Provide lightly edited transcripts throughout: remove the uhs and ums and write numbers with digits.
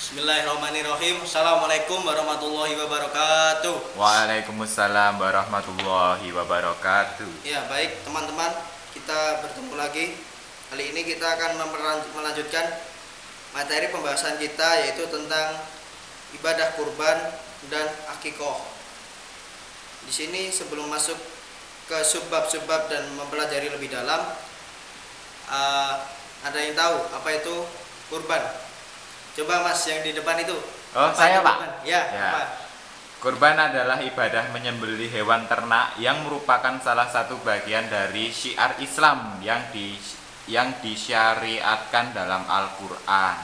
Bismillahirrahmanirrahim. Assalamualaikum warahmatullahi wabarakatuh. Waalaikumsalam warahmatullahi wabarakatuh. Ya, baik teman-teman, kita bertemu lagi. Kali ini kita akan melanjutkan materi pembahasan kita, yaitu tentang ibadah kurban dan akikoh. Di sini sebelum masuk ke subbab-subbab dan mempelajari lebih dalam, ada yang tahu apa itu kurban? Coba Mas yang di depan itu. Oh, saya Pak. Kurban? Ya, Ya. apa? Kurban adalah ibadah menyembelih hewan ternak yang merupakan salah satu bagian dari syiar Islam yang disyariatkan dalam Al-Qur'an.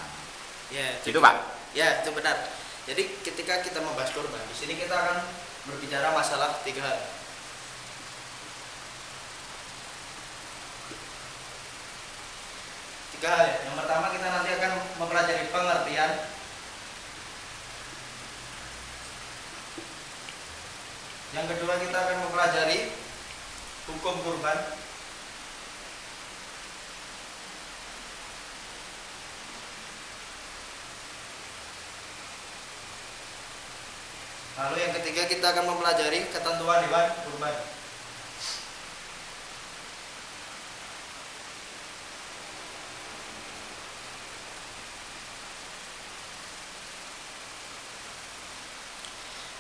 Ya, Itu, Pak. Ya, itu benar. Jadi ketika kita membahas kurban, di sini kita akan berbicara masalah tiga hal. Tiga hal. Yang pertama, kita nanti akan mempelajari pengertian. Yang kedua, kita akan mempelajari hukum kurban. Lalu yang ketiga, kita akan mempelajari ketentuan hewan kurban.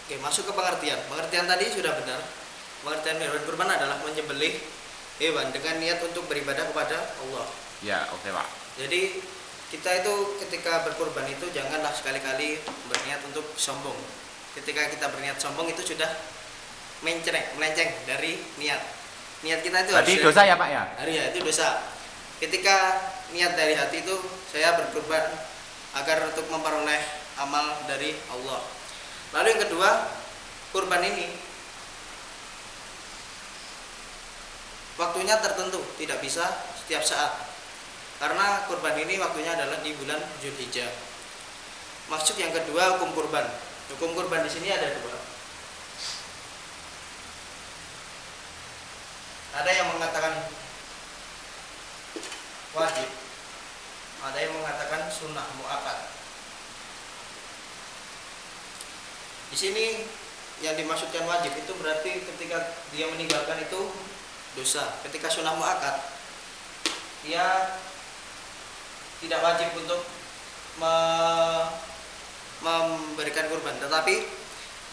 Oke, masuk ke pengertian. Pengertian tadi sudah benar. Pengertian hewan kurban adalah menyembelih hewan dengan niat untuk beribadah kepada Allah. Ya, oke, Pak. Jadi kita itu ketika berkurban itu janganlah sekali-kali berniat untuk sombong. Ketika kita berniat sombong itu sudah melenceng dari niat. Niat kita itu Berarti harus dosa ya, Pak ya? ya, itu dosa. Ketika niat dari hati itu saya berkurban agar untuk memperoleh amal dari Allah. Lalu yang kedua, kurban ini waktunya tertentu, tidak bisa setiap saat. Karena kurban ini waktunya adalah di bulan Dzulhijjah. Maksud yang kedua, hukum kurban. Hukum kurban di sini ada dua. Ada yang mengatakan wajib, ada yang mengatakan sunnah muakkad. Di sini yang dimaksudkan wajib itu berarti ketika dia meninggalkan itu dosa. Ketika sunnah muakkad, dia tidak wajib untuk memberikan kurban, tetapi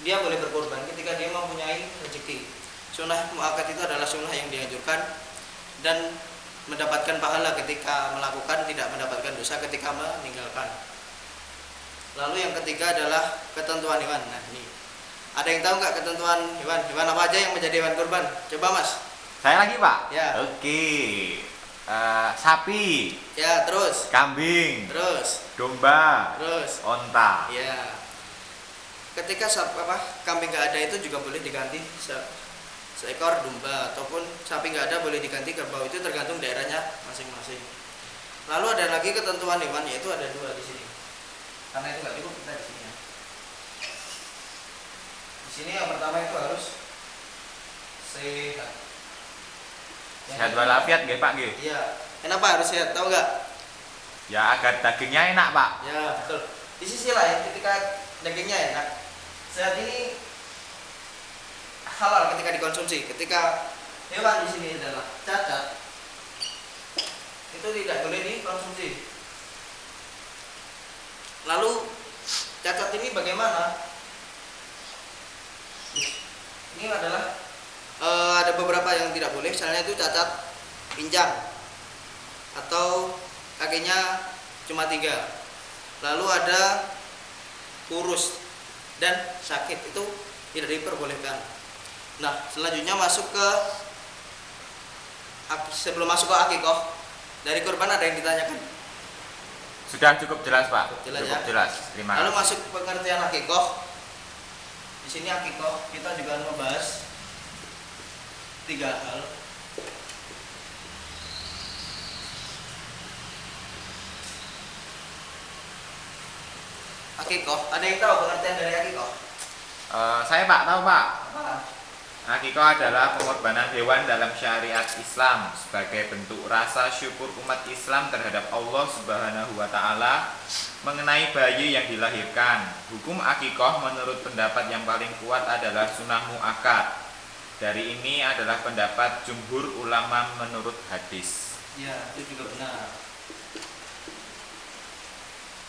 dia boleh berkurban ketika dia mempunyai rezeki. Sunnah muakkad itu adalah sunnah yang dianjurkan dan mendapatkan pahala ketika melakukan, tidak mendapatkan dosa ketika meninggalkan. Lalu yang ketiga adalah ketentuan hewan. Nah, ini ada yang tahu nggak ketentuan hewan? Hewan apa aja yang menjadi hewan kurban? Coba Mas. Saya lagi, Pak. Ya. Oke. Sapi, Ya, terus. kambing, Terus. domba, Terus. onta. Ya. Ketika kambing nggak ada itu juga boleh diganti seekor domba, ataupun sapi nggak ada boleh diganti kerbau. Itu tergantung daerahnya masing-masing. Lalu ada lagi ketentuan hewan, yaitu ada dua di sini. Karena itu nggak cukup kita di sini. Di sini yang pertama itu harus sehat. Sehat walafiat nggih, Pak nggih. Iya. Kenapa harus sehat? Tahu nggak? Ya agar dagingnya enak, Pak. Ya, betul. Di sisi lain, ketika dagingnya enak, sehat ini halal ketika dikonsumsi. Ketika hewan di sini adalah cacat, itu tidak boleh dikonsumsi. Lalu cacat ini bagaimana? Ini adalah ada beberapa yang tidak boleh. Misalnya itu cacat pinjang atau kakinya cuma 3. Lalu ada kurus dan sakit, itu tidak diperbolehkan. Nah, selanjutnya sebelum masuk ke akikoh, dari kurban ada yang ditanyakan. Sudah cukup jelas, Pak. Jelas, Cukup ya? jelas. Terima Lalu kasih. masuk pengertian akikoh. Di sini akikoh kita juga membahas 3 hal. Akikoh, ada yang tahu pengertian dari akikoh? Saya, Pak, tahu, Pak. Apa? Akikah adalah pengorbanan hewan dalam syariat Islam sebagai bentuk rasa syukur umat Islam terhadap Allah Subhanahu wa taala mengenai bayi yang dilahirkan. Hukum akikah menurut pendapat yang paling kuat adalah sunnah muakkad. Dari ini adalah pendapat jumhur ulama menurut hadis. Ya, itu juga benar.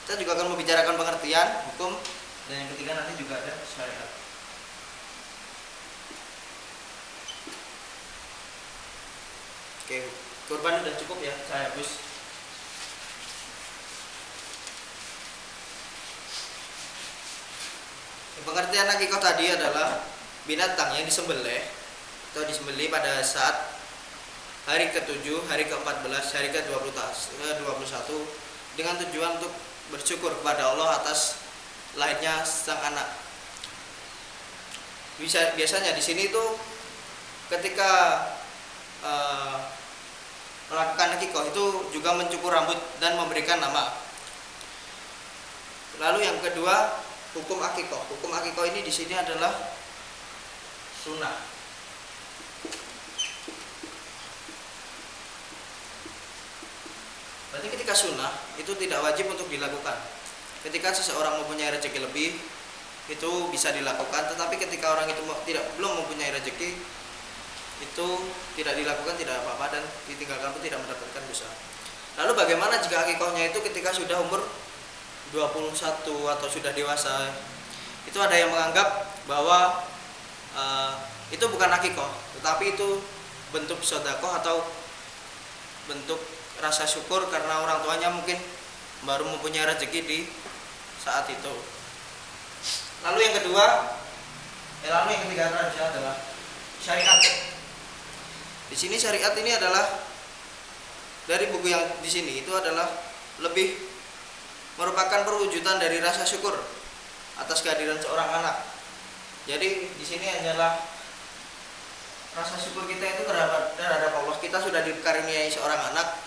Kita juga akan membicarakan pengertian hukum, dan yang ketiga nanti juga ada syariat. Oke, kurban udah cukup ya, saya hapus. Pengertian akikah tadi adalah binatang yang disembelih atau disembelih pada saat hari ke-7, hari ke-14, hari ke-21 dengan tujuan untuk bersyukur kepada Allah atas lahirnya sang anak. Biasanya di sini tuh ketika melakukan akikah itu juga mencukur rambut dan memberikan nama. Lalu yang kedua, hukum akikah. Hukum akikah ini di sini adalah sunnah. Berarti ketika sunnah itu tidak wajib untuk dilakukan. Ketika seseorang mempunyai rezeki lebih itu bisa dilakukan, tetapi ketika orang itu belum mempunyai rezeki itu tidak dilakukan tidak apa-apa dan ditinggalkan pun tidak mendapatkan dosa. Lalu bagaimana jika akikahnya itu ketika sudah umur 21 atau sudah dewasa? Itu ada yang menganggap bahwa itu bukan akikah, tetapi itu bentuk sedekah atau bentuk rasa syukur karena orang tuanya mungkin baru mempunyai rezeki di saat itu. Lalu yang ketiga adalah syariat. Di sini syariat ini adalah dari buku yang di sini itu adalah lebih merupakan perwujudan dari rasa syukur atas kehadiran seorang anak. Jadi di sini hanyalah rasa syukur kita itu terhadap Allah. Kita sudah dikaruniai seorang anak,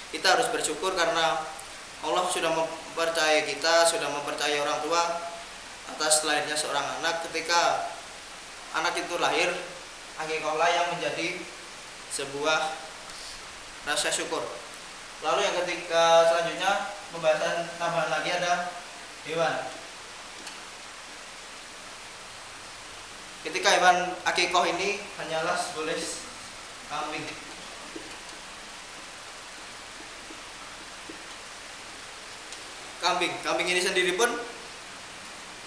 kita harus bersyukur karena Allah sudah mempercayai kita, sudah mempercayai orang tua atas lahirnya seorang anak. Ketika anak itu lahir, akikahlah yang menjadi sebuah rasa syukur. Lalu yang ketiga selanjutnya pembahasan tambahan lagi ada hewan. Ketika hewan akikah ini hanyalah boleh kambing. Kambing ini sendiri pun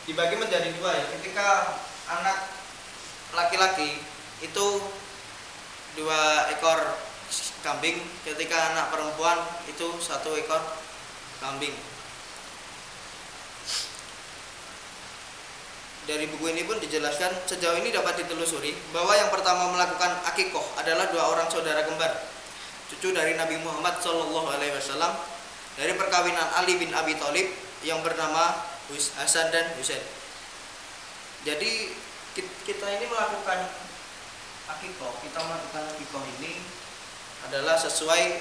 dibagi menjadi dua ya. Ketika anak laki-laki itu 2 ekor kambing, ketika anak perempuan itu 1 ekor kambing. Dari buku ini pun dijelaskan sejauh ini dapat ditelusuri bahwa yang pertama melakukan akikah adalah 2 orang saudara kembar, cucu dari Nabi Muhammad SAW dari perkawinan Ali bin Abi Thalib yang bernama Hasan dan Husain. Jadi kita ini melakukan akikah ini adalah sesuai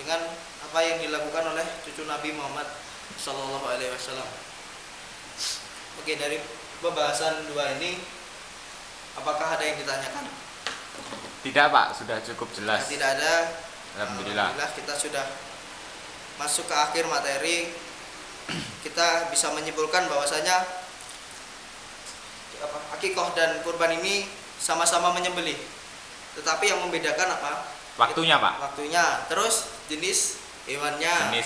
dengan apa yang dilakukan oleh cucu Nabi Muhammad SAW. Oke, dari pembahasan 2 ini apakah ada yang ditanyakan? Tidak Pak, sudah cukup jelas. Tidak ada. Alhamdulillah kita sudah masuk ke akhir materi. Kita bisa menyimpulkan bahwasanya akikah dan kurban ini sama-sama menyembelih, tetapi yang membedakan apa? Waktunya Pak. Waktunya, terus jenis hewannya.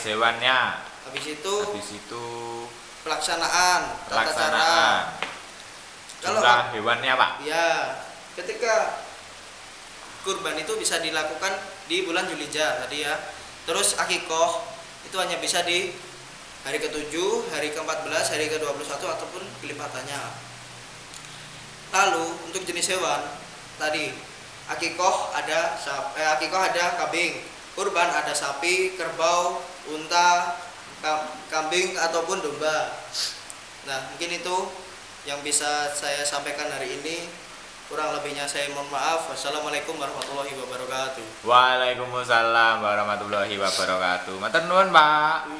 Habis itu pelaksanaan. Tata cara. Jumlah hewannya Pak. Ya, ketika kurban itu bisa dilakukan di bulan Zulhijjah tadi ya. Terus akikah itu hanya bisa di hari ke-7, hari ke-14, hari ke-21 ataupun kelipatannya. Lalu untuk jenis hewan tadi akikah ada kambing, kurban ada sapi, kerbau, unta, kambing ataupun domba. Nah, mungkin itu yang bisa saya sampaikan hari ini. Kurang lebihnya saya mohon maaf. Wassalamualaikum warahmatullahi wabarakatuh. Waalaikumsalam warahmatullahi wabarakatuh. Matur nuwun Pak.